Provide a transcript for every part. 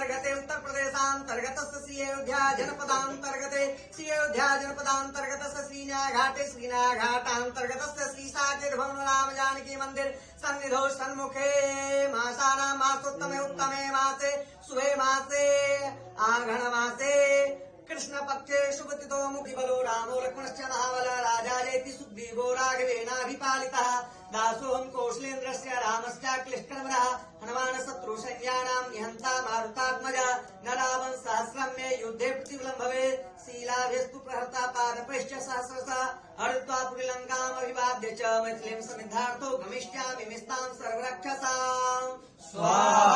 प्रदेशांतर्गते उत्तर प्रदेशांतर्गतस्य श्री अयोध्या जनपदांतर्गते श्री अयोध्या जनपदांतर्गतस्य श्रीनयाघाटांतर्गतस्य श्री साकेत भवन राम जानकी मंदिर सन्निधौ सन्मुखे मासानां मासोत्तमे उत्तमे मासे शुभे मासे आघ्न मासे कृष्ण पक्षे शुभतिथो मुखि बलो रामो लक्ष्मणश्च महाबल राजारेति सुग्रीवो राघवेनाभिपालितः दासोऽहं कौशलेन्द्रस्य रामस्य क्लिष्टकर्मणः हनुमान शत्रु सैन्यानां निहन्ता मारुतात्मजा न रावण सहस्रं मे युद्धे प्रतिफलं भवेत् शीलाभ्यस्तु प्रहर्ता पादपैश्च सहस्रशः हरित्वा पुरीलङ्कामभिवाद्य च मैथिलीं समिद्धार्थो गमिष्यामि मिस्तां सर्वरक्षसाम् स्वाहा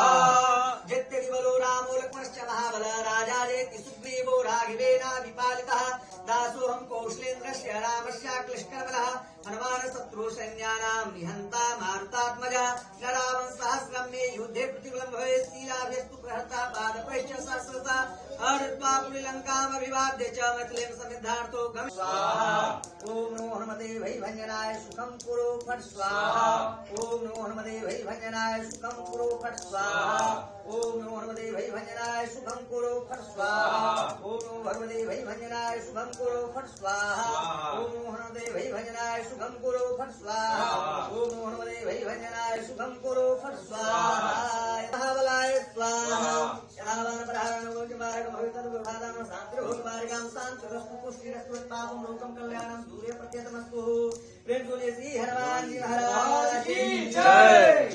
जित्यदि बलो रामो लक्ष्मणश्च महाबल राजारेति सुग्रीवो राघवेनाभिपालितः दासोऽहं कौशलेन्द्रस्य रामस्य क्लिष्टकर्मणः हनुमान शत्रु सैन्यानां निहन्ता मारुतात्मजा न रावण सहस्रं मे युद्धे प्रतिफलं भवेत् शीलाभ्यस्तु प्रहर्ता पादपैश्च सहस्रशः हरित्वा पुरीलङ्कामभिवाद्य च मैथिलीं समिद्धार्थो स्वाहा ओम नमो हनुमते वैभञ्जनाय सुखं कुरु फट् स्वाहा ओम नमो हनुमते वैभञ्जनाय सुखं कुरु फट् स्वाहा ओम नमो हनुमते वैभञ्जनाय सुखं कुरु फट् स्वाहा ओम नमो भगवते वैभञ्जनाय शुभं कुरु फट् स्वाहा ओम नमो हनुमते वैभञ्जनाय शुभं कुरु फट् स्वाहा ओम नमो हनुमते वैभञ्जनाय शुभं कुरु फट् स्वाहा महाबलाय स्वाहा यदावन प्रहारणोजमार्गं भवितद्विभादानं शान्तिर्भोगमार्गां शान्तिरस्तु पुष्टिरस्तु पापं लोकं कल्याणं दूरे प्रत्यतमस्तु प्रेम श्री हनुमान जी महाराज की जय।